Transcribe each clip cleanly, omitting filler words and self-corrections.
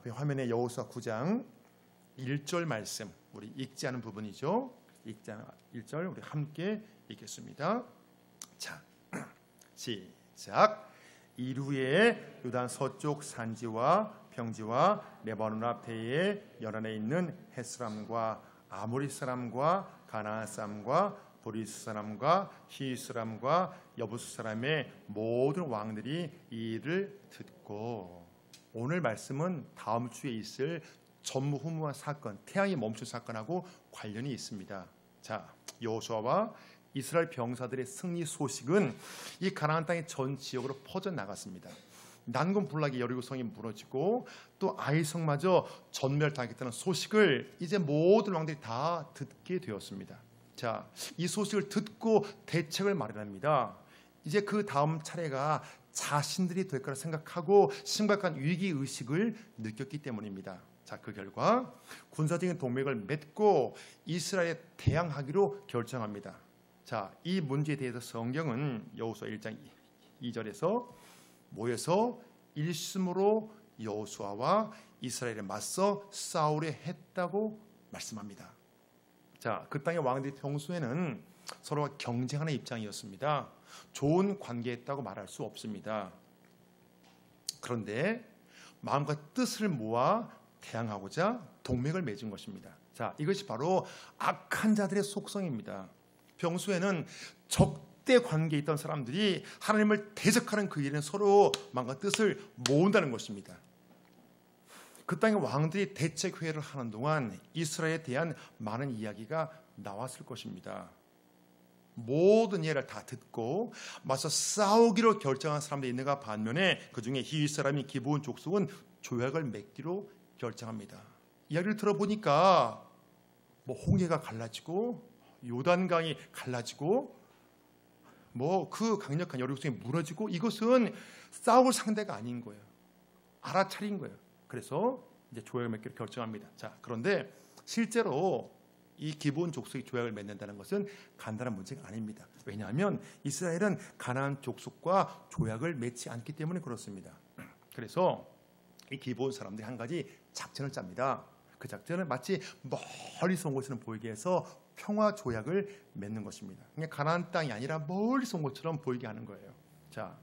앞에 화면에 여호수아 9장 1절 말씀, 우리 읽지 않은 부분이죠. 읽지 않은 1절 우리 함께 읽겠습니다. 자, 시작. 이후에 유다 서쪽 산지와 평지와 레바논 앞에에 연안에 있는 헷사람과 아모리 사람과 가나안 사람과 브리스 사람과 히위 사람과 여부스 사람의 모든 왕들이 이 일을 듣고, 오늘 말씀은 다음 주에 있을 전무후무한 사건, 태양이 멈춘 사건하고 관련이 있습니다. 자, 여호수아와 이스라엘 병사들의 승리 소식은 이 가나안 땅의 전 지역으로 퍼져 나갔습니다. 난공불락의 여리고성이 무너지고 또 아이성마저 전멸당했다는 소식을 이제 모든 왕들이 다 듣게 되었습니다. 자, 이 소식을 듣고 대책을 마련합니다. 이제 그 다음 차례가 자신들이 될 거라 생각하고 심각한 위기 의식을 느꼈기 때문입니다. 자, 그 결과 군사적인 동맹을 맺고 이스라엘에 대항하기로 결정합니다. 자, 이 문제에 대해서 성경은 여호수아 1장 2절에서 모여서 일심으로 여호수아와 이스라엘에 맞서 싸우려 했다고 말씀합니다. 자, 그 땅의 왕들이 평소에는 서로가 경쟁하는 입장이었습니다. 좋은 관계였다고 말할 수 없습니다. 그런데 마음과 뜻을 모아 대항하고자 동맹을 맺은 것입니다. 자, 이것이 바로 악한 자들의 속성입니다. 평소에는 적대 관계에 있던 사람들이 하나님을 대적하는 그 일은 서로 마음과 뜻을 모은다는 것입니다. 그 땅의 왕들이 대책회의를 하는 동안 이스라엘에 대한 많은 이야기가 나왔을 것입니다. 모든 예를 다 듣고 맞서 싸우기로 결정한 사람들이 있는가 반면에 그 중에 히위 사람이 기브온 족속은 조약을 맺기로 결정합니다. 이야기를 들어보니까 뭐 홍해가 갈라지고 요단강이 갈라지고 뭐 그 강력한 여리고성이 무너지고 이것은 싸울 상대가 아닌 거예요. 알아차린 거예요. 그래서 이제 조약을 맺기로 결정합니다. 자, 그런데 실제로 이 기브온 족속이 조약을 맺는다는 것은 간단한 문제가 아닙니다. 왜냐하면 이스라엘은 가나안 족속과 조약을 맺지 않기 때문에 그렇습니다. 그래서 이 기브온 사람들이 한 가지 작전을 짭니다. 그 작전은 마치 멀리서 온 것처럼 보이게 해서 평화 조약을 맺는 것입니다. 그러니까 가나안 땅이 아니라 멀리서 온 것처럼 보이게 하는 거예요. 자,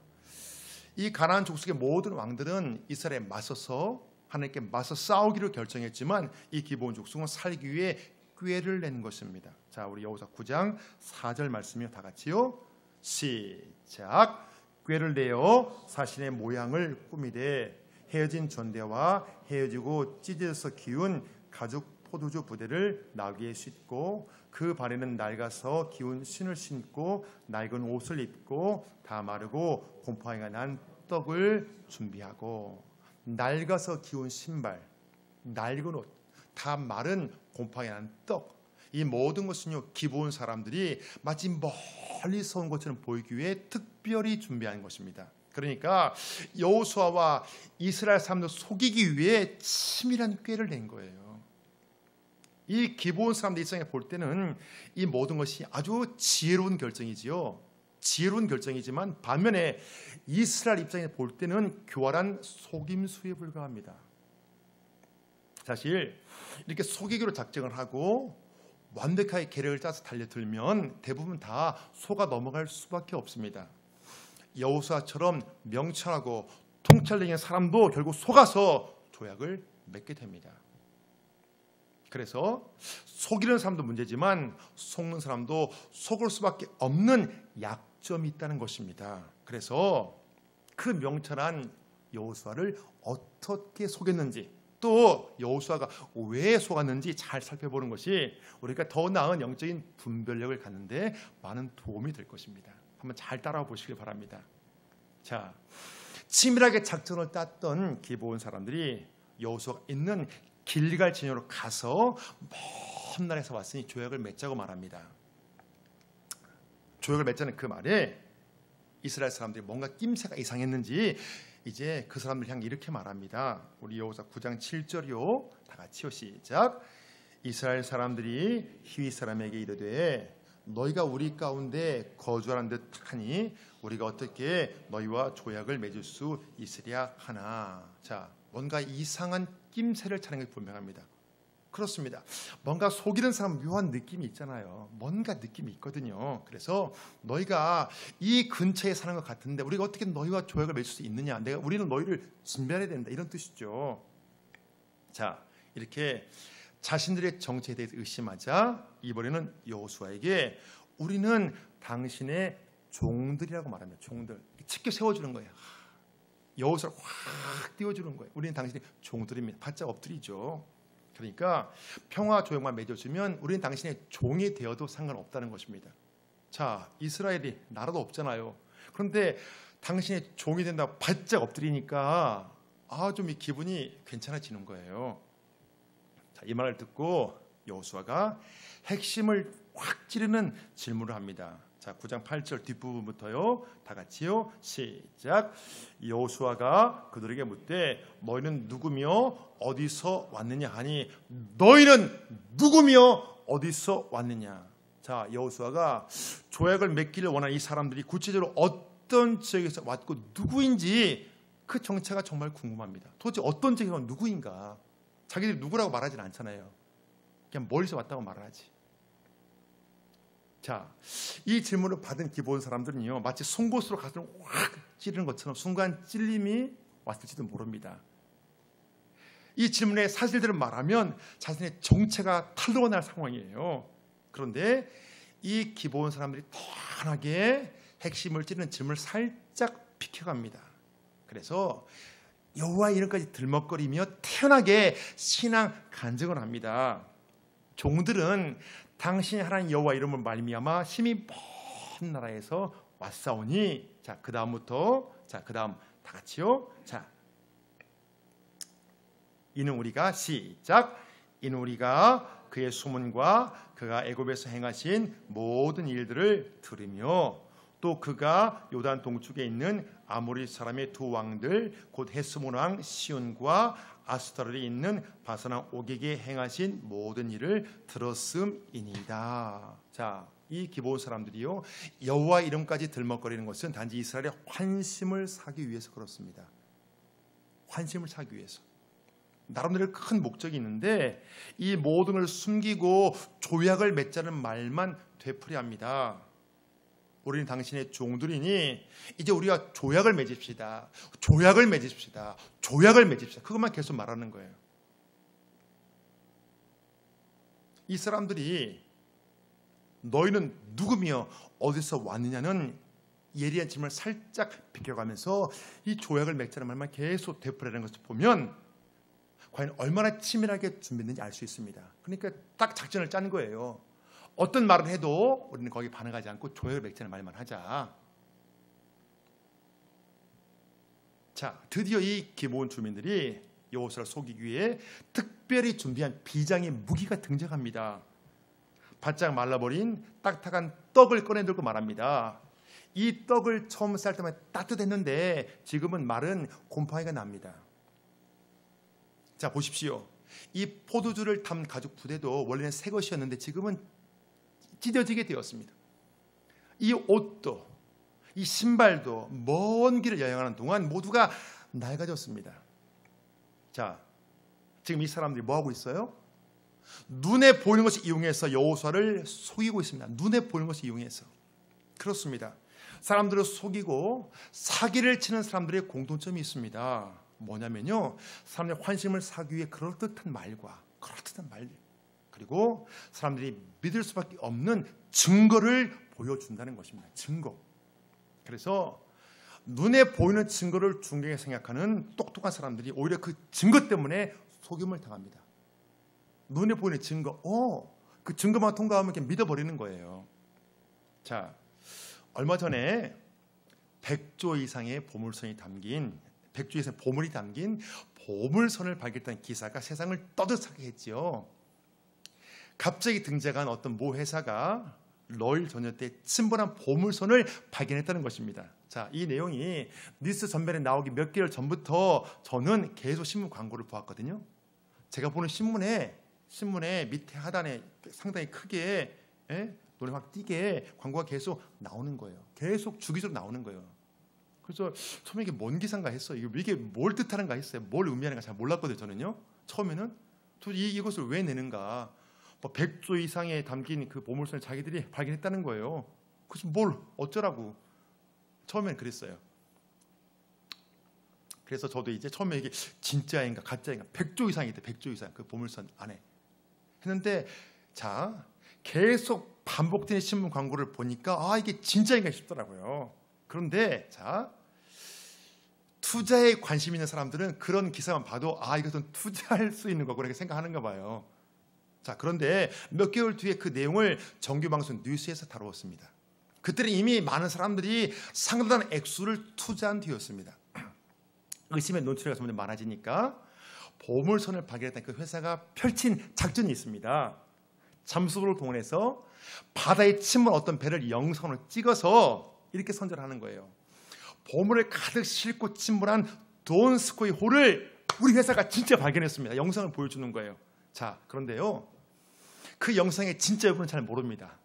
이 가나안 족속의 모든 왕들은 이스라엘에 맞서서 하나님께 맞서 싸우기로 결정했지만 이 기브온 족속은 살기 위해 꾀를 낸 것입니다. 자, 우리 여호수아 9장 4절 말씀이요, 다 같이요. 시작. 꾀를 내어 사신의 모양을 꾸미되 헤어진 전대와 헤어지고 찢어져서 기운 가죽 포도주 부대를 나귀에 싣고 그 발에는 낡아서 기운 신을 신고 낡은 옷을 입고 다 마르고 곰팡이가 난 떡을 준비하고, 낡아서 기운 신발, 낡은 옷, 다 마른 곰팡이 난 떡, 이 모든 것은요 기브온 사람들이 마치 멀리서 온 것처럼 보이기 위해 특별히 준비한 것입니다. 그러니까 여호수아와 이스라엘 사람들 속이기 위해 치밀한 꾀를 낸 거예요. 이 기브온 사람들 입장에 볼 때는 이 모든 것이 아주 지혜로운 결정이지요. 지혜로운 결정이지만 반면에 이스라엘 입장에 볼 때는 교활한 속임수에 불과합니다. 사실 이렇게 속이기로 작정을 하고 완벽하게 계략을 짜서 달려들면 대부분 다 속아 넘어갈 수밖에 없습니다. 여호수아처럼 명철하고 통찰력의 사람도 결국 속아서 조약을 맺게 됩니다. 그래서 속이는 사람도 문제지만 속는 사람도 속을 수밖에 없는 약점이 있다는 것입니다. 그래서 그 명철한 여호수아를 어떻게 속였는지, 또 여호수아가 왜 속았는지 잘 살펴보는 것이 우리가 더 나은 영적인 분별력을 갖는데 많은 도움이 될 것입니다. 한번 잘 따라와 보시길 바랍니다. 자, 치밀하게 작전을 짰던 기브온 사람들이 여호수아가 있는 길갈 진영으로 가서 먼 나라에서 왔으니 조약을 맺자고 말합니다. 조약을 맺자는 그 말에 이스라엘 사람들이 뭔가 낌새가 이상했는지 이제 그 사람들 향해 이렇게 말합니다. 우리 여호수아 9장 7절이요, 다 같이요, 시작. 이스라엘 사람들이 히위 사람에게 이르되 너희가 우리 가운데 거주하는 듯하니 우리가 어떻게 너희와 조약을 맺을 수 있으랴 하나. 자, 뭔가 이상한 낌새를 차는 것이 분명합니다. 그렇습니다. 뭔가 속이는 사람 묘한 느낌이 있잖아요. 뭔가 느낌이 있거든요. 그래서 너희가 이 근처에 사는 것 같은데 우리가 어떻게 너희와 조약을 맺을 수 있느냐? 우리는 너희를 진멸해야 된다. 이런 뜻이죠. 자, 이렇게 자신들의 정체에 대해서 의심하자 이번에는 여호수아에게 우리는 당신의 종들이라고 말합니다. 종들. 치켜 세워주는 거예요. 여호수아를 확 띄워주는 거예요. 우리는 당신의 종들입니다. 바짝 엎드리죠. 그러니까 평화 조약만 맺어주면 우리는 당신의 종이 되어도 상관없다는 것입니다. 자, 이스라엘이 나라도 없잖아요. 그런데 당신의 종이 된다고 바짝 엎드리니까 좀 이 기분이 괜찮아지는 거예요. 자, 이 말을 듣고 여호수아가 핵심을 확 찌르는 질문을 합니다. 자, 9장 8절 뒷부분부터요. 다 같이요. 시작. 여호수아가 그들에게 묻되 너희는 누구며 어디서 왔느냐 하니 너희는 누구며 어디서 왔느냐. 자, 여호수아가 조약을 맺기를 원하는 이 사람들이 구체적으로 어떤 지역에서 왔고 누구인지 그 정체가 정말 궁금합니다. 도대체 어떤 지역에서 누구인가. 자기들이 누구라고 말하진 않잖아요. 그냥 멀리서 왔다고 말하지. 자, 이 질문을 받은 기본 사람들은요, 마치 송곳으로 가슴을 확 찌르는 것처럼 순간 찔림이 왔을지도 모릅니다. 이 질문의 사실들을 말하면 자신의 정체가 탄로날 상황이에요. 그런데 이 기본 사람들이 편하게 핵심을 찌르는 질문을 살짝 비켜갑니다. 그래서 여호와 이름까지 들먹거리며 태연하게 신앙 간증을 합니다. 종들은 당신이 하나님 여호와 이름을 말미암아 심히 먼 나라에서 왔사오니. 자, 그 다음부터 그 다음 다 같이요. 자, 이는 우리가 시작. 이는 우리가 그의 소문과 그가 애굽에서 행하신 모든 일들을 들으며 또 그가 요단 동쪽에 있는 아모리 사람의 두 왕들 곧 헤스몬 왕 시온과 아스타롯에 있는 바산 왕 옥에게 행하신 모든 일을 들었음이니이다. 자, 이 기본 사람들이요, 여호와 이름까지 들먹거리는 것은 단지 이스라엘의 환심을 사기 위해서 그렇습니다. 환심을 사기 위해서. 나름대로 큰 목적이 있는데 이 모든 걸 숨기고 조약을 맺자는 말만 되풀이합니다. 우리는 당신의 종들이니 이제 우리가 조약을 맺읍시다. 조약을 맺읍시다. 조약을 맺읍시다. 그것만 계속 말하는 거예요. 이 사람들이 너희는 누구며 어디서 왔느냐는 예리한 질문을 살짝 비껴가면서 이 조약을 맺자는 말만 계속 되풀이하는 것을 보면 과연 얼마나 치밀하게 준비했는지 알 수 있습니다. 그러니까 딱 작전을 짠 거예요. 어떤 말을 해도 우리는 거기에 반응하지 않고 조약을 맺자는 말만 하자. 자, 드디어 이 기본 주민들이 여호수아를 속이기 위해 특별히 준비한 비장의 무기가 등장합니다. 바짝 말라버린 딱딱한 떡을 꺼내들고 말합니다. 이 떡을 처음 쌀 때만 따뜻했는데 지금은 마른 곰팡이가 납니다. 자, 보십시오. 이 포도주를 담은 가죽 부대도 원래는 새 것이었는데 지금은 찢어지게 되었습니다. 이 옷도 이 신발도 먼 길을 여행하는 동안 모두가 낡아졌습니다. 자, 지금 이 사람들이 뭐하고 있어요? 눈에 보이는 것을 이용해서 여호수아를 속이고 있습니다. 눈에 보이는 것을 이용해서. 그렇습니다. 사람들을 속이고 사기를 치는 사람들의 공통점이 있습니다. 뭐냐면요, 사람들의 환심을 사기 위해 그럴듯한 말과 그럴듯한 말, 그리고 사람들이 믿을 수밖에 없는 증거를 보여준다는 것입니다. 증거. 그래서 눈에 보이는 증거를 중요하게 생각하는 똑똑한 사람들이 오히려 그 증거 때문에 속임을 당합니다. 눈에 보이는 증거, 그 증거만 통과하면 그냥 믿어버리는 거예요. 자, 얼마 전에 100조 이상의 보물선이 담긴 100조 이상의 보물이 담긴 보물선을 발견했다는 기사가 세상을 떠들썩하게 했지요. 갑자기 등장한 어떤 모 회사가 러일 전역 때 침범한 보물선을 발견했다는 것입니다. 자, 이 내용이 뉴스 전면에 나오기 몇 개월 전부터 저는 계속 신문 광고를 보았거든요. 제가 보는 신문에 밑에 하단에 상당히 크게 눈에 확 띄게 광고가 계속 나오는 거예요. 계속 주기적으로 나오는 거예요. 그래서 처음에 이게 뭔 기사인가 했어요. 이게 뭘 뜻하는가 했어요. 뭘 의미하는가 잘 몰랐거든요. 저는요. 처음에는 이것을 왜 내는가. 뭐 100조 이상에 담긴 그 보물선을 자기들이 발견했다는 거예요. 그래서 뭘 어쩌라고. 처음에는 그랬어요. 그래서 저도 이제 처음에 이게 진짜인가 가짜인가 100조 이상이 돼. 100조 이상 그 보물선 안에 했는데 자 계속 반복되는 신문 광고를 보니까 이게 진짜인가 싶더라고요. 그런데 자 투자에 관심 있는 사람들은 그런 기사만 봐도 이것은 투자할 수 있는 거고 이렇게 생각하는가 봐요. 자 그런데 몇 개월 뒤에 그 내용을 정규방송 뉴스에서 다루었습니다. 그때는 이미 많은 사람들이 상당한 액수를 투자한 뒤였습니다. 의심의 논출이 점점 많아지니까 보물선을 발견했던 그 회사가 펼친 작전이 있습니다. 잠수부를 동원해서 바다에 침몰 어떤 배를 영상으로 찍어서 이렇게 선전하는 거예요. 보물을 가득 싣고 침몰한 돈스코이 호를 우리 회사가 진짜 발견했습니다. 영상을 보여주는 거예요. 자, 그런데요. 그 영상의 진짜 여부는 잘 모릅니다.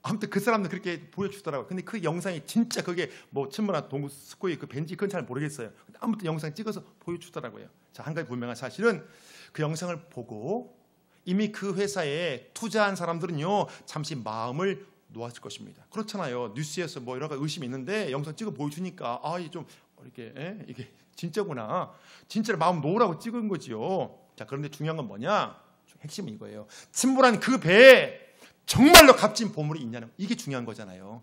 아무튼 그 사람들 그렇게 보여주더라고요. 근데 그 영상이 진짜 그게 뭐 침몰한 돈스코이 그 벤지 그건 잘 모르겠어요. 근데 아무튼 영상 찍어서 보여주더라고요. 자, 한 가지 분명한 사실은 그 영상을 보고 이미 그 회사에 투자한 사람들은요 잠시 마음을 놓았을 것입니다. 그렇잖아요. 뉴스에서 뭐 여러 가지 의심이 있는데 영상 찍어 보여주니까 좀 이렇게 이게 진짜구나. 진짜로 마음 놓으라고 찍은 거지요. 자 그런데 중요한 건 뭐냐? 핵심은 이거예요. 침몰한 그 배에 정말로 값진 보물이 있냐는 이게 중요한 거잖아요.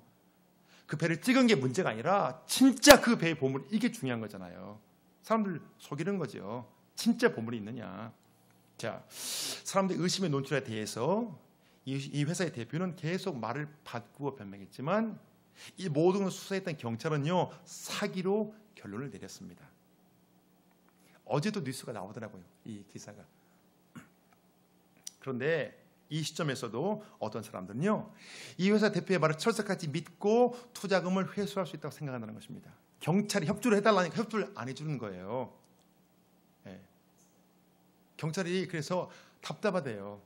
그 배를 찍은 게 문제가 아니라 진짜 그 배의 보물 이게 중요한 거잖아요. 사람들 속이는 거죠. 진짜 보물이 있느냐. 자, 사람들의 의심의 논출에 대해서 이 회사의 대표는 계속 말을 바꾸어 변명했지만 이 모든 걸 수사했던 경찰은요 사기로 결론을 내렸습니다. 어제도 뉴스가 나오더라고요. 이 기사가. 그런데 이 시점에서도 어떤 사람들은요 이 회사 대표의 말을 철석같이 믿고 투자금을 회수할 수 있다고 생각한다는 것입니다. 경찰이 협조를 해달라니까 협조를 안 해주는 거예요. 네. 경찰이 그래서 답답하대요.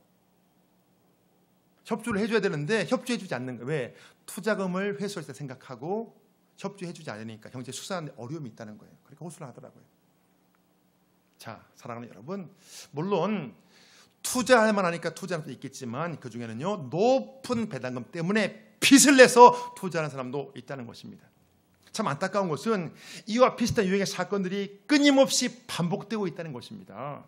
협조를 해줘야 되는데 협조해주지 않는 거예요. 왜? 투자금을 회수할 때 생각하고 협조해주지 않으니까 경찰이 수사하는데 어려움이 있다는 거예요. 그러니까 호소를 하더라고요. 자, 사랑하는 여러분, 물론 투자할 만하니까 투자하는 사람도 있겠지만 그 중에는요 높은 배당금 때문에 빚을 내서 투자하는 사람도 있다는 것입니다. 참 안타까운 것은 이와 비슷한 유형의 사건들이 끊임없이 반복되고 있다는 것입니다.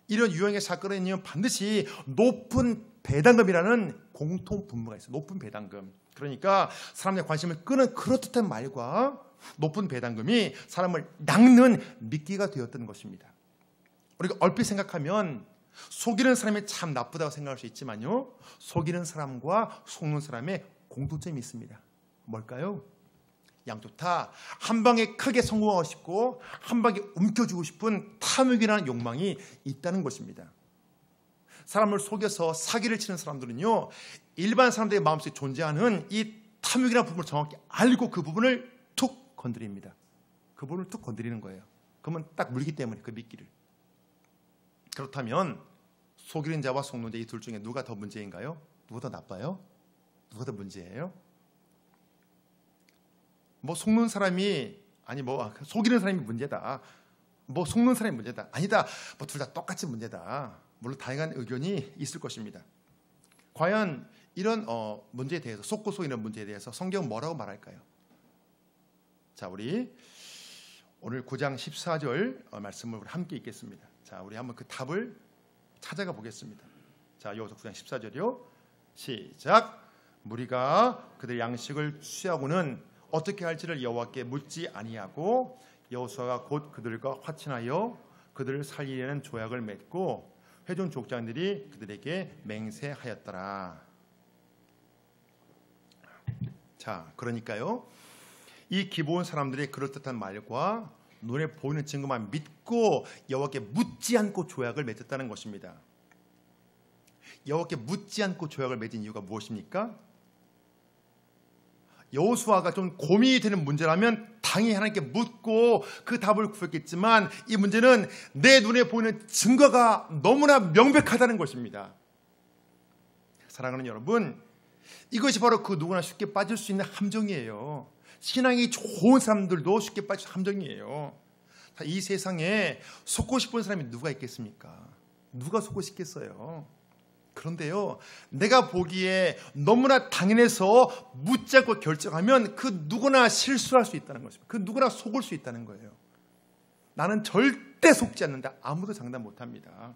이런 유형의 사건에는 반드시 높은 배당금이라는 공통 분모가 있어요. 높은 배당금. 그러니까 사람들의 관심을 끄는 그렇듯한 말과 높은 배당금이 사람을 낚는 미끼가 되었다는 것입니다. 우리가 얼핏 생각하면 속이는 사람이 참 나쁘다고 생각할 수 있지만요. 속이는 사람과 속는 사람의 공통점이 있습니다. 뭘까요? 양쪽 다 한 방에 크게 성공하고 싶고 한 방에 움켜쥐고 싶은 탐욕이라는 욕망이 있다는 것입니다. 사람을 속여서 사기를 치는 사람들은요. 일반 사람들의 마음속에 존재하는 이 탐욕이라는 부분을 정확히 알고 그 부분을 툭 건드립니다. 그 부분을 툭 건드리는 거예요. 그러면 딱 물기 때문에 그 미끼를. 그렇다면 속이는 자와 속는 자 이 둘 중에 누가 더 문제인가요? 누가 더 나빠요? 누가 더 문제예요? 뭐 속는 사람이 속이는 사람이 문제다. 뭐 속는 사람이 문제다. 아니다. 뭐 둘 다 똑같이 문제다. 물론 다양한 의견이 있을 것입니다. 과연 이런 문제에 대해서 속고 속이는 문제에 대해서 성경은 뭐라고 말할까요? 자, 우리 오늘 9장 14절 말씀을 함께 읽겠습니다. 자, 우리 한번 그 답을 찾아가 보겠습니다. 자, 여호수아 9장 14절이요. 시작. 무리가 그들 양식을 취하고는 어떻게 할지를 여호와께 묻지 아니하고 여호수아가 곧 그들과 화친하여 그들을 살리려는 조약을 맺고 회중 족장들이 그들에게 맹세하였더라. 자, 그러니까요. 이 기브온 사람들의 그럴듯한 말과 눈에 보이는 증거만 믿고 여호와께 묻지 않고 조약을 맺었다는 것입니다. 여호와께 묻지 않고 조약을 맺은 이유가 무엇입니까? 여호수아가 좀 고민이 되는 문제라면 당연히 하나님께 묻고 그 답을 구했겠지만 이 문제는 내 눈에 보이는 증거가 너무나 명백하다는 것입니다. 사랑하는 여러분, 이것이 바로 그 누구나 쉽게 빠질 수 있는 함정이에요. 신앙이 좋은 사람들도 쉽게 빠져 함정이에요. 이 세상에 속고 싶은 사람이 누가 있겠습니까? 누가 속고 싶겠어요? 그런데요, 내가 보기에 너무나 당연해서 묻지 않고 결정하면 그 누구나 실수할 수 있다는 것입니다. 그 누구나 속을 수 있다는 거예요. 나는 절대 속지 않는다. 아무도 장담 못합니다.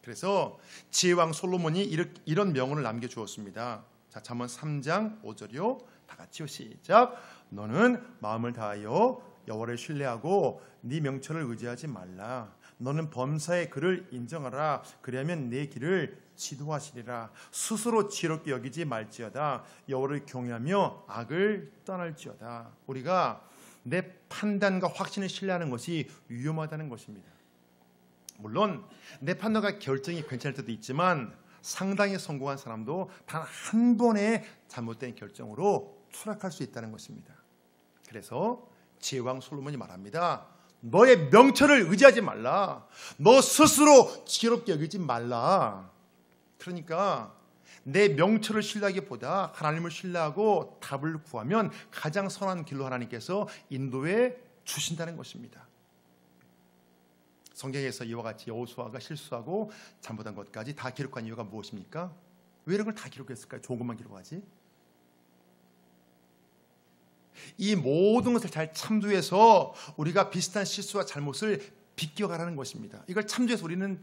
그래서 지혜왕 솔로몬이 이런 명언을 남겨주었습니다. 자, 잠언 3장 5절이요. 다 같이요. 시작. 너는 마음을 다하여 여호와를 신뢰하고 네 명철을 의지하지 말라. 너는 범사의 그를 인정하라. 그리하면 내 길을 지도하시리라. 스스로 지혜롭게 여기지 말지어다. 여호와를 경외하며 악을 떠날지어다. 우리가 내 판단과 확신을 신뢰하는 것이 위험하다는 것입니다. 물론 내 판단과 결정이 괜찮을 때도 있지만 상당히 성공한 사람도 단 한 번의 잘못된 결정으로 추락할 수 있다는 것입니다. 그래서 지혜왕 솔로몬이 말합니다. 너의 명철을 의지하지 말라. 너 스스로 지혜롭게 여기지 말라. 그러니까 내 명철을 신뢰하기보다 하나님을 신뢰하고 답을 구하면 가장 선한 길로 하나님께서 인도해 주신다는 것입니다. 성경에서 이와 같이 여호수아가 실수하고 잘못한 것까지 다 기록한 이유가 무엇입니까? 왜 이런 걸 다 기록했을까요? 좋은 것만 기록하지? 이 모든 것을 잘 참조해서 우리가 비슷한 실수와 잘못을 비껴가라는 것입니다. 이걸 참조해서 우리는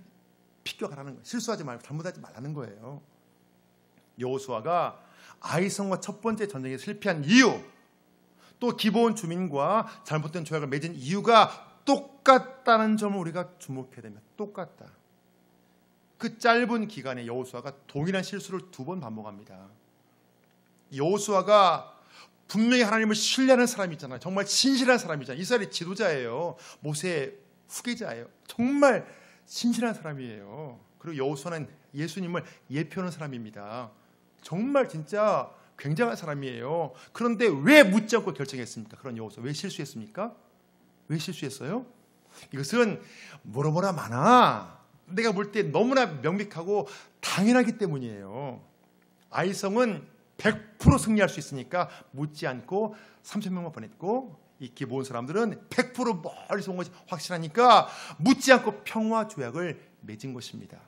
비껴가라는 거예요. 실수하지 말고 잘못하지 말라는 거예요. 여호수아가 아이성과 첫 번째 전쟁에 실패한 이유, 또 기브온 주민과 잘못된 조약을 맺은 이유가 똑같다는 점을 우리가 주목해야 됩니다. 똑같다. 그 짧은 기간에 여호수아가 동일한 실수를 2번 반복합니다. 여호수아가 분명히 하나님을 신뢰하는 사람이잖아요. 정말 신실한 사람이잖아요. 이스라엘의 지도자예요. 모세의 후계자예요. 정말 신실한 사람이에요. 그리고 여호수아는 예수님을 예표하는 사람입니다. 정말 진짜 굉장한 사람이에요. 그런데 왜 묻지 않고 결정했습니까? 그런 여호수아 왜 실수했습니까? 왜 실수했어요? 이것은 뭐라 많아. 내가 볼 때 너무나 명백하고 당연하기 때문이에요. 아이성은 100% 승리할 수 있으니까 묻지 않고 3,000명만 보냈고, 이 기브온 사람들은 100% 멀리서 온 것이 확실하니까 묻지 않고 평화 조약을 맺은 것입니다.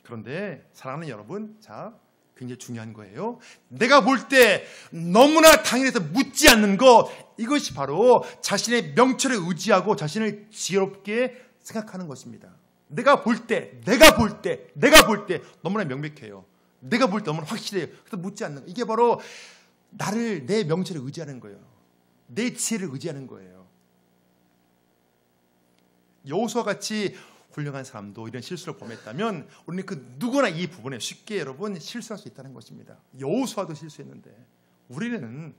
그런데 사랑하는 여러분, 자, 굉장히 중요한 거예요. 내가 볼 때 너무나 당연해서 묻지 않는 것, 이것이 바로 자신의 명철에 의지하고 자신을 지혜롭게 생각하는 것입니다. 내가 볼 때 너무나 명백해요. 내가 볼 때 너무나 확실해요. 그래서 묻지 않는 거. 이게 바로 내 명철에 의지하는 거예요. 내 지혜를 의지하는 거예요. 여호수아 같이 훌륭한 사람도 이런 실수를 범했다면 우리는 그 누구나 이 부분에 쉽게 여러분 실수할 수 있다는 것입니다. 여호수아도 실수했는데 우리는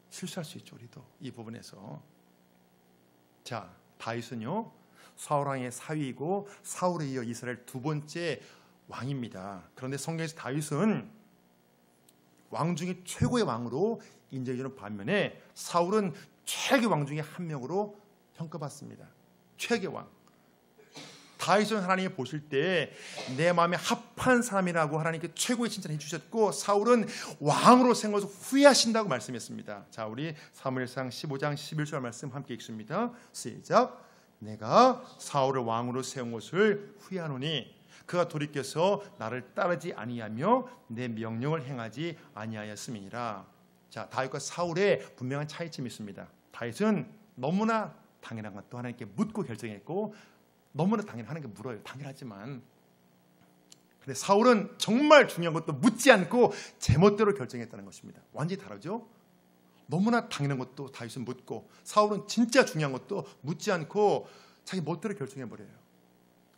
실수할 수 있죠. 우리도 이 부분에서. 자, 다윗은요, 사울왕의 사위이고 사울에 이어 이스라엘 2번째 왕입니다. 그런데 성경에서 다윗은 왕 중에 최고의 왕으로 인정해주는 반면에 사울은 최고의 왕 중에 한 명으로 평가받습니다. 최고의 왕. 다윗은 하나님이 보실 때 내 마음에 합한 사람이라고 하나님께 최고의 칭찬해 주셨고, 사울은 왕으로 생겨서 후회하신다고 말씀했습니다. 자, 우리 사무엘상 15장 11절 말씀 함께 읽습니다. 시작. 내가 사울을 왕으로 세운 것을 후회하노니 그가 돌이켜서 나를 따르지 아니하며 내 명령을 행하지 아니하였음이니라. 자, 다윗과 사울의 분명한 차이점이 있습니다. 다윗은 너무나 당연한 것도 하나님께 묻고 결정했고, 너무나 당연한 게 물어요. 당연하지만. 근데 사울은 정말 중요한 것도 묻지 않고 제멋대로 결정했다는 것입니다. 완전히 다르죠? 너무나 당연한 것도 다윗은 묻고, 사울은 진짜 중요한 것도 묻지 않고 자기 멋대로 결정해버려요.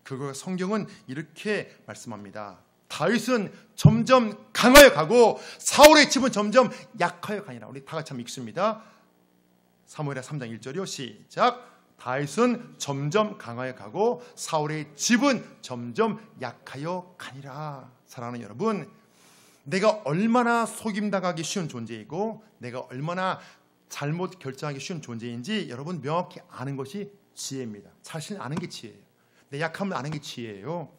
그거 성경은 이렇게 말씀합니다. 다윗은 점점 강하여 가고 사울의 집은 점점 약하여 가니라. 우리 다 같이 한번 읽습니다. 사무엘하 3장 1절이요. 시작. 다윗은 점점 강하여 가고 사울의 집은 점점 약하여 가니라. 사랑하는 여러분, 내가 얼마나 속임당하기 쉬운 존재이고 내가 얼마나 잘못 결정하기 쉬운 존재인지 여러분 명확히 아는 것이 지혜입니다. 자신을 아는 게 지혜예요. 내 약함을 아는 게 지혜예요.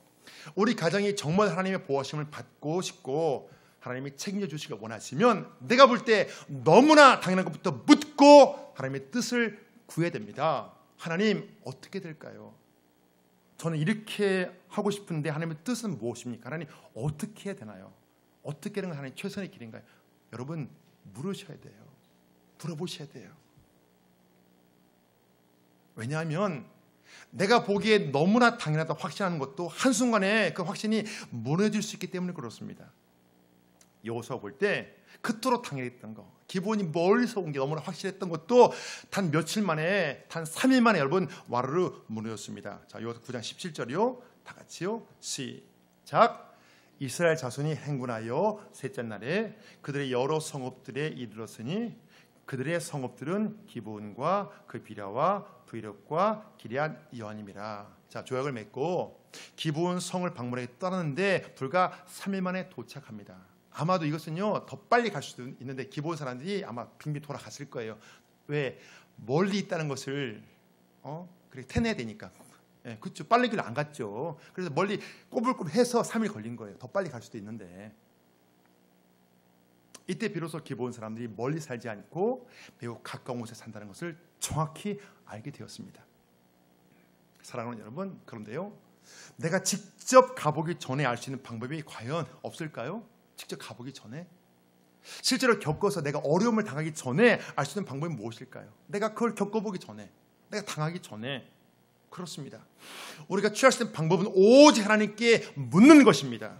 우리 가정이 정말 하나님의 보호하심을 받고 싶고 하나님이 책임져 주시길 원하시면 내가 볼 때 너무나 당연한 것부터 묻고 하나님의 뜻을 구해야 됩니다. 하나님 어떻게 될까요? 저는 이렇게 하고 싶은데 하나님의 뜻은 무엇입니까? 하나님 어떻게 해야 되나요? 어떻게 하는 건 하나님 최선의 길인가요? 여러분 물으셔야 돼요. 물어보셔야 돼요. 왜냐하면 내가 보기에 너무나 당연하다 확신하는 것도 한순간에 그 확신이 무너질 수 있기 때문에 그렇습니다. 여호수아 볼 때 그토록 당연했던 거, 기본이 멀리서 온 게 너무나 확실했던 것도 단 며칠 만에, 단 3일 만에 여러분 와르르 무너졌습니다. 자, 여호수아 9장 17절이요. 다 같이요. 시작. 이스라엘 자손이 행군하여 셋째 날에 그들의 여러 성읍들에 이르렀으니 그들의 성읍들은 기브온과 그 비랴와 브이력과 기럇 여아님이라. 자, 조약을 맺고 기브온 성을 방문하게 떠났는데 불과 3일 만에 도착합니다. 아마도 이것은요 더 빨리 갈 수도 있는데 기브온 사람들이 아마 빙빙 돌아갔을 거예요. 왜? 멀리 있다는 것을 그렇게 태내야 되니까. 예, 그렇죠. 빨리 길 안 갔죠. 그래서 멀리 꼬불꼬불해서 3일 걸린 거예요. 더 빨리 갈 수도 있는데. 이때 비로소 기브온 사람들이 멀리 살지 않고 매우 가까운 곳에 산다는 것을 정확히 알게 되었습니다. 사랑하는 여러분, 그런데요, 내가 직접 가보기 전에 알 수 있는 방법이 과연 없을까요? 직접 가보기 전에, 실제로 겪어서 내가 어려움을 당하기 전에 알 수 있는 방법이 무엇일까요? 내가 그걸 겪어보기 전에, 내가 당하기 전에. 그렇습니다. 우리가 취할 수 있는 방법은 오직 하나님께 묻는 것입니다.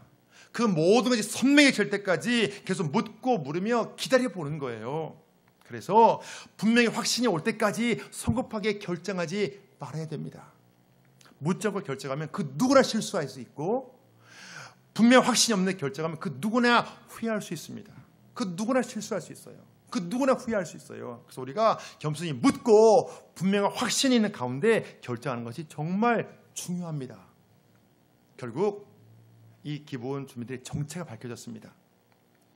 그 모든 것이 선명해질 때까지 계속 묻고 물으며 기다려보는 거예요. 그래서 분명히 확신이 올 때까지 성급하게 결정하지 말아야 됩니다. 묻지 않고 결정하면 그 누구나 실수할 수 있고, 분명 확신이 없는 결정하면 그 누구나 후회할 수 있습니다. 그 누구나 실수할 수 있어요. 그 누구나 후회할 수 있어요. 그래서 우리가 겸손히 묻고 분명한 확신이 있는 가운데 결정하는 것이 정말 중요합니다. 결국 이 기브온 주민들의 정체가 밝혀졌습니다.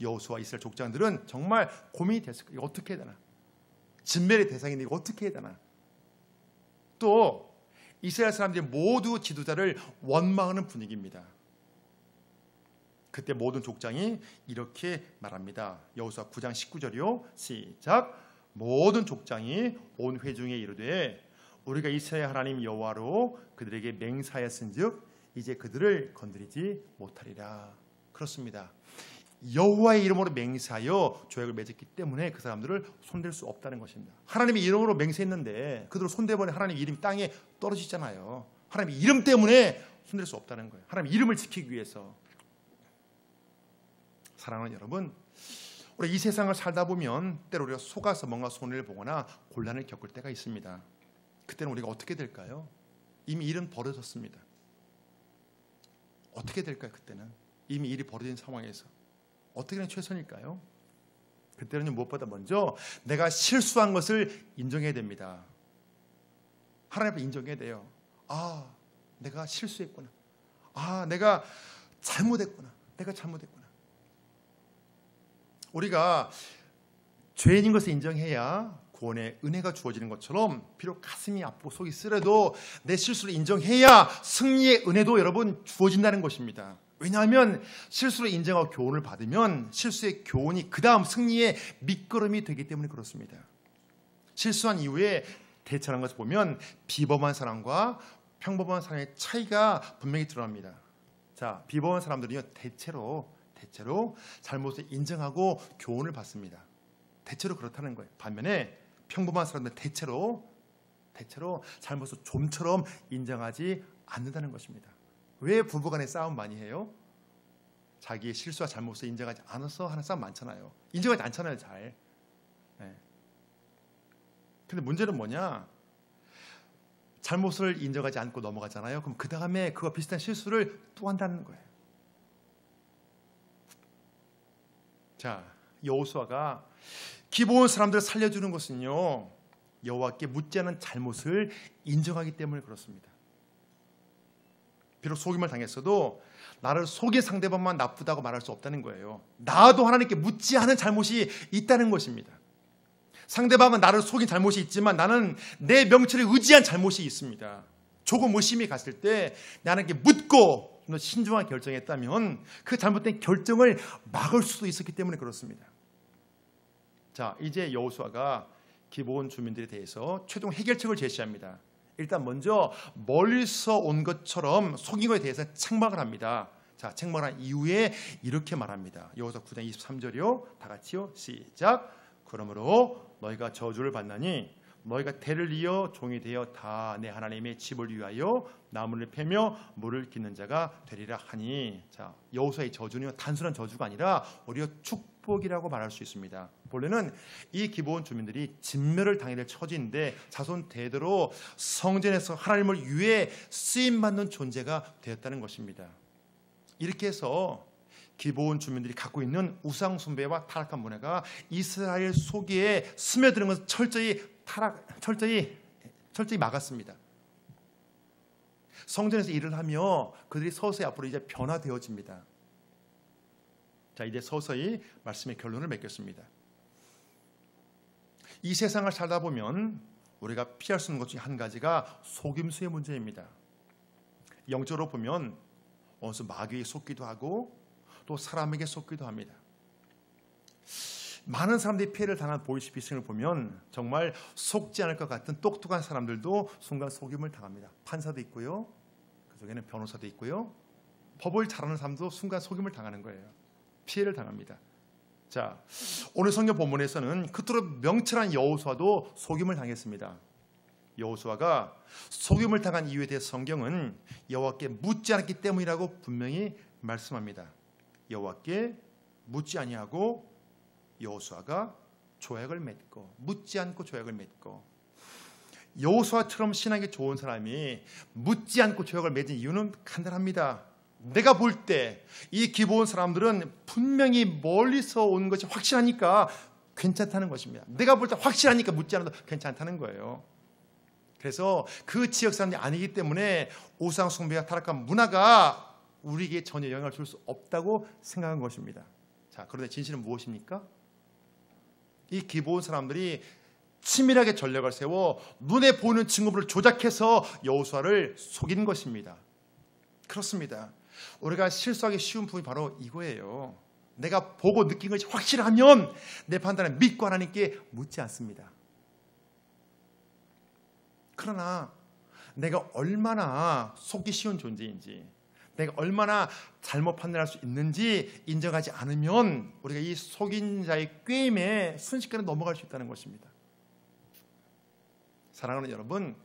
여호수아 이스라엘 족장들은 정말 고민이 됐을 거예요. 어떻게 해야 되나? 진멸의 대상인데 이거 어떻게 해야 되나? 또 이스라엘 사람들이 모두 지도자를 원망하는 분위기입니다. 그때 모든 족장이 이렇게 말합니다. 여호수아 9장 19절이요. 시작. 모든 족장이 온 회중에 이르되 우리가 이스라엘 하나님 여호와로 그들에게 맹세하였은즉 이제 그들을 건드리지 못하리라. 그렇습니다. 여호와의 이름으로 맹세하여 조약을 맺었기 때문에 그 사람들을 손댈 수 없다는 것입니다. 하나님의 이름으로 맹세했는데 그들을 손대버리면 하나님의 이름이 땅에 떨어지잖아요. 하나님의 이름 때문에 손댈 수 없다는 거예요. 하나님의 이름을 지키기 위해서. 사랑하는 여러분, 우리 이 세상을 살다 보면 때로 우리가 속아서 뭔가 손해를 보거나 곤란을 겪을 때가 있습니다. 그때는 우리가 어떻게 될까요? 이미 일은 벌어졌습니다. 어떻게 될까요? 그때는 이미 일이 벌어진 상황에서 어떻게 하는 최선일까요? 그때는 무엇보다 먼저 내가 실수한 것을 인정해야 됩니다. 하나님 앞에 인정해야 돼요. 아, 내가 실수했구나. 아, 내가 잘못했구나. 내가 잘못했구나. 우리가 죄인인 것을 인정해야 구원의 은혜가 주어지는 것처럼 비록 가슴이 아프고 속이 쓰려도 내 실수를 인정해야 승리의 은혜도 여러분 주어진다는 것입니다. 왜냐하면 실수를 인정하고 교훈을 받으면 실수의 교훈이 그 다음 승리의 밑거름이 되기 때문에 그렇습니다. 실수한 이후에 대처하는 것을 보면 비범한 사람과 평범한 사람의 차이가 분명히 드러납니다. 자, 비범한 사람들은요 대체로 잘못을 인정하고 교훈을 받습니다. 대체로 그렇다는 거예요. 반면에 평범한 사람들은 대체로 잘못을 좀처럼 인정하지 않는다는 것입니다. 왜 부부간에 싸움 많이 해요? 자기의 실수와 잘못을 인정하지 않아서 하는 싸움 많잖아요. 인정하지 않잖아요, 잘. 네. 근데 문제는 뭐냐? 잘못을 인정하지 않고 넘어가잖아요. 그럼 그 다음에 그와 비슷한 실수를 또 한다는 거예요. 자, 여호수아가 기브온 사람들을 살려주는 것은요, 여호와께 묻지 않은 잘못을 인정하기 때문에 그렇습니다. 비록 속임을 당했어도 나를 속인 상대방만 나쁘다고 말할 수 없다는 거예요. 나도 하나님께 묻지 않은 잘못이 있다는 것입니다. 상대방은 나를 속인 잘못이 있지만 나는 내 명철에 의지한 잘못이 있습니다. 조금 의심이 갔을 때 하나님께 묻고 좀 더 신중하게 결정했다면 그 잘못된 결정을 막을 수도 있었기 때문에 그렇습니다. 자, 이제 여호수아가 기브온 주민들에 대해서 최종 해결책을 제시합니다. 일단 먼저 멀리서 온 것처럼 속인 것에 대해서 책망을 합니다. 자, 책망을 한 이후에 이렇게 말합니다. 여호수아 9장 23절이요. 다 같이요. 시작. 그러므로 너희가 저주를 받나니 너희가 대를 이어 종이 되어 다 내 하나님의 집을 위하여 나무를 패며 물을 깃는 자가 되리라 하니. 자, 여호수아의 저주는 단순한 저주가 아니라 오히려 축복이라고 말할 수 있습니다. 본래는 이 기브온 주민들이 진멸을 당해야 될 처지인데 자손 대대로 성전에서 하나님을 위해 쓰임 받는 존재가 되었다는 것입니다. 이렇게 해서 기브온 주민들이 갖고 있는 우상 숭배와 타락한 문화가 이스라엘 속에 스며드는 것을 철저히 막았습니다. 성전에서 일을 하며 그들이 서서히 앞으로 이제 변화되어집니다. 자, 이제 서서히 말씀의 결론을 맺겠습니다. 이 세상을 살다 보면 우리가 피할 수 없는 것 중에 한 가지가 속임수의 문제입니다. 영적으로 보면 어느 마귀에 속기도 하고 또 사람에게 속기도 합니다. 많은 사람들이 피해를 당한 보이스피싱을 보면 정말 속지 않을 것 같은 똑똑한 사람들도 순간 속임을 당합니다. 판사도 있고요, 그중에는 변호사도 있고요, 법을 잘하는 사람도 순간 속임을 당하는 거예요. 피해를 당합니다. 자, 오늘 성경 본문에서는 그토록 명철한 여호수아도 속임을 당했습니다. 여호수아가 속임을 당한 이유에 대해서 성경은 여호와께 묻지 않았기 때문이라고 분명히 말씀합니다. 여호와께 묻지 아니하고 여호수아가 조약을 맺고, 묻지 않고 조약을 맺고. 여호수아처럼 신앙이 좋은 사람이 묻지 않고 조약을 맺은 이유는 간단합니다. 내가 볼 때 이 기브온 사람들은 분명히 멀리서 온 것이 확실하니까 괜찮다는 것입니다. 내가 볼 때 확실하니까 묻지 않아도 괜찮다는 거예요. 그래서 그 지역 사람들이 아니기 때문에 우상 숭배와 타락한 문화가 우리에게 전혀 영향을 줄 수 없다고 생각한 것입니다. 자, 그런데 진실은 무엇입니까? 이 기브온 사람들이 치밀하게 전략을 세워 눈에 보이는 증거물을 조작해서 여호수아를 속인 것입니다. 그렇습니다. 우리가 실수하기 쉬운 부분이 바로 이거예요. 내가 보고 느낀 것이 확실하면 내 판단을 믿고 하나님께 묻지 않습니다. 그러나 내가 얼마나 속기 쉬운 존재인지, 내가 얼마나 잘못 판단할 수 있는지 인정하지 않으면 우리가 이 속인 자의 꾀임에 순식간에 넘어갈 수 있다는 것입니다. 사랑하는 여러분,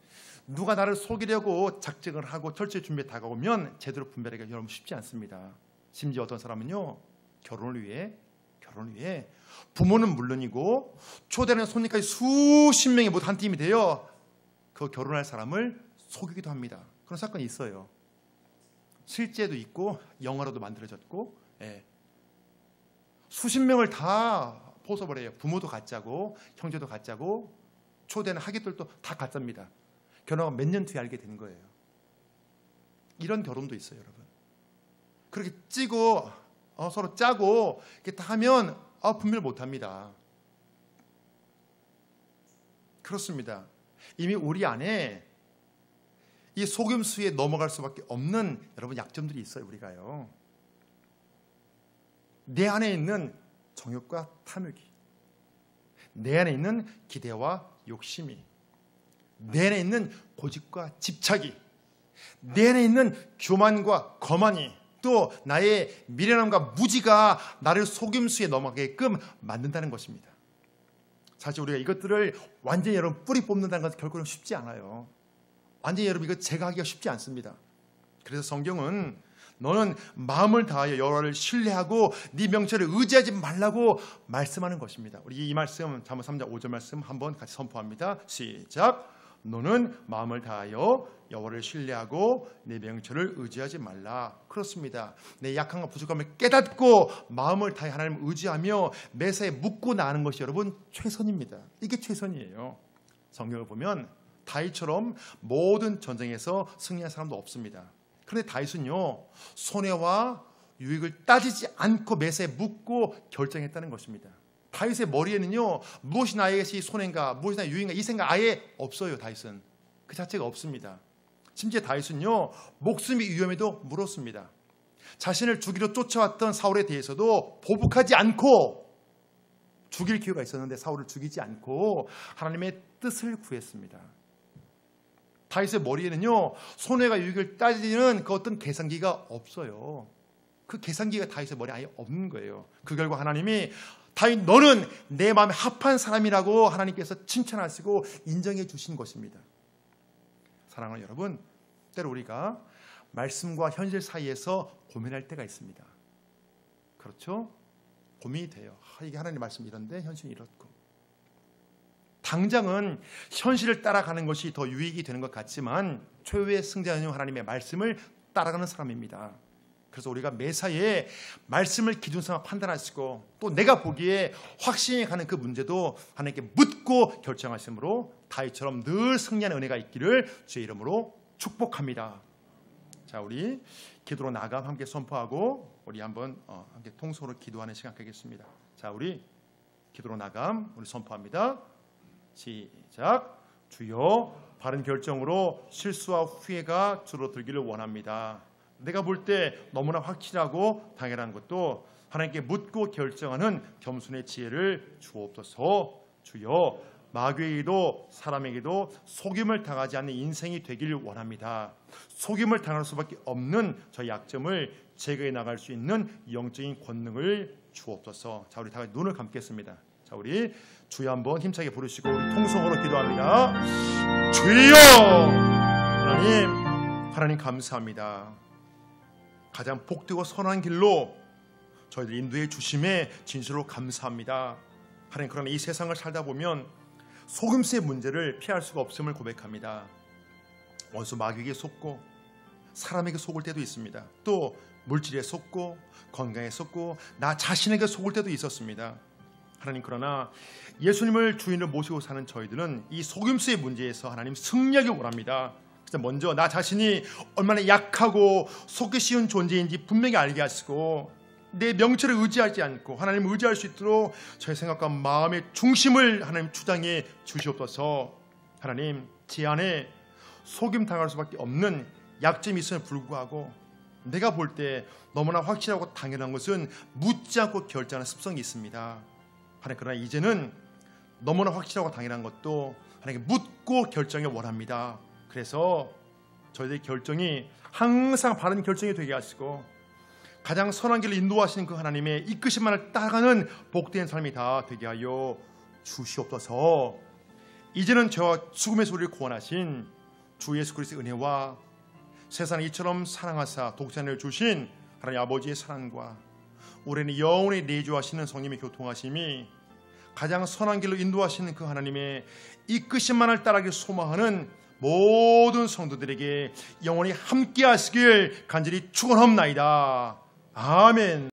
누가 나를 속이려고 작정을 하고 철저히 준비해 다가오면 제대로 분별하기가 여러분 쉽지 않습니다. 심지어 어떤 사람은요, 결혼을 위해 부모는 물론이고 초대하는 손님까지 수십 명이 모두 한 팀이 되어 그 결혼할 사람을 속이기도 합니다. 그런 사건이 있어요. 실제도 있고 영화로도 만들어졌고, 수십 명을 다 포섭을 해요. 부모도 가짜고 형제도 가짜고 초대는 하객들도 다 가짜입니다. 결혼하고 몇 년 뒤에 알게 되는 거예요. 이런 결혼도 있어요, 여러분. 그렇게 찌고 서로 짜고 이렇게 다 하면 분별 못합니다. 그렇습니다. 이미 우리 안에 이 속임수에 넘어갈 수밖에 없는 여러분 약점들이 있어요. 우리가요. 내 안에 있는 정욕과 탐욕이, 내 안에 있는 기대와 욕심이, 내 안에 있는 고집과 집착이, 내 안에 있는 교만과 거만이, 또 나의 미련함과 무지가 나를 속임수에 넘어가게끔 만든다는 것입니다. 사실 우리가 이것들을 완전히 여러분 뿌리 뽑는다는 것은 결국은 쉽지 않아요. 완전히 여러분 이거 제거하기가 쉽지 않습니다. 그래서 성경은 너는 마음을 다하여 여호와를 신뢰하고 네 명철을 의지하지 말라고 말씀하는 것입니다. 우리 이 말씀 잠언 3장 5절 말씀 한번 같이 선포합니다. 시작. 너는 마음을 다하여 여호와를 신뢰하고 내 명철을 의지하지 말라. 그렇습니다. 내 약함과 부족함을 깨닫고 마음을 다해 하나님을 의지하며 매사에 묻고 나는 것이 여러분 최선입니다. 이게 최선이에요. 성경을 보면 다윗처럼 모든 전쟁에서 승리한 사람도 없습니다. 그런데 다윗은요, 손해와 유익을 따지지 않고 매사에 묻고 결정했다는 것입니다. 다윗의 머리에는요, 무엇이 나에게 손해인가, 무엇이 나의 유익인가 이 생각 아예 없어요. 다윗은 그 자체가 없습니다. 심지어 다윗은요, 목숨이 위험에도 물었습니다. 자신을 죽이러 쫓아왔던 사울에 대해서도 보복하지 않고, 죽일 기회가 있었는데 사울을 죽이지 않고 하나님의 뜻을 구했습니다. 다윗의 머리에는요, 손해가 유익을 따지는 그 어떤 계산기가 없어요. 그 계산기가 다윗의 머리에 아예 없는 거예요. 그 결과 하나님이 다윗, 너는 내 마음에 합한 사람이라고 하나님께서 칭찬하시고 인정해 주신 것입니다. 사랑하는 여러분, 때로 우리가 말씀과 현실 사이에서 고민할 때가 있습니다. 그렇죠? 고민이 돼요. 이게 하나님 말씀 이런데 현실이 이렇고. 당장은 현실을 따라가는 것이 더 유익이 되는 것 같지만 최후의 승자는 하나님의 말씀을 따라가는 사람입니다. 그래서 우리가 매사에 말씀을 기준 삼아 판단하시고, 또 내가 보기에 확신이 가는 그 문제도 하나님께 묻고 결정하심으로 다윗처럼 늘 승리하는 은혜가 있기를 주의 이름으로 축복합니다. 자, 우리 기도로 나감 함께 선포하고 우리 한번 함께 통성으로 기도하는 시간 갖겠습니다. 자, 우리 기도로 나감 우리 선포합니다. 시작. 주여, 바른 결정으로 실수와 후회가 줄어들기를 원합니다. 내가 볼 때 너무나 확실하고 당연한 것도 하나님께 묻고 결정하는 겸손의 지혜를 주옵소서. 주여, 마귀에게도 사람에게도 속임을 당하지 않는 인생이 되기를 원합니다. 속임을 당할 수밖에 없는 저희 약점을 제거해 나갈 수 있는 영적인 권능을 주옵소서. 자, 우리 다 같이 눈을 감겠습니다. 자, 우리 주여 한번 힘차게 부르시고 우리 통성으로 기도합니다. 주여! 하나님 감사합니다. 가장 복되고 선한 길로 저희들 인도해 주심에 진실로 감사합니다. 하나님, 그러나 이 세상을 살다 보면 속임수의 문제를 피할 수가 없음을 고백합니다. 원수 마귀에게 속고 사람에게 속을 때도 있습니다. 또 물질에 속고 건강에 속고 나 자신에게 속을 때도 있었습니다. 하나님, 그러나 예수님을 주인으로 모시고 사는 저희들은 이 속임수의 문제에서 하나님 승리하기 원합니다. 그래서 먼저 나 자신이 얼마나 약하고 속기 쉬운 존재인지 분명히 알게 하시고, 내 명체를 의지하지 않고 하나님을 의지할 수 있도록 저의 생각과 마음의 중심을 하나님 주장해 주시옵소서. 하나님, 제 안에 속임 당할 수밖에 없는 약점이 있음에 불구하고 내가 볼 때 너무나 확실하고 당연한 것은 묻지 않고 결정하는 습성이 있습니다. 하나님, 그러나 이제는 너무나 확실하고 당연한 것도 하나님께 묻고 결정을 원합니다. 그래서 저희들의 결정이 항상 바른 결정이 되게 하시고 가장 선한 길을 인도하시는 그 하나님의 이끄심만을 따라가는 복된 삶이 다 되게 하여 주시옵소서. 이제는 저와 죽음의 소리를 구원하신 주 예수 그리스도의 은혜와 세상을 이처럼 사랑하사 독자를 주신 하나님 아버지의 사랑과 우리는 영원히 내주하시는 성령의 교통하심이 가장 선한 길로 인도하시는 그 하나님의 이끄심만을 따라가길 소망하는 모든 성도들에게 영원히 함께 하시길 간절히 축원합니다. 아멘.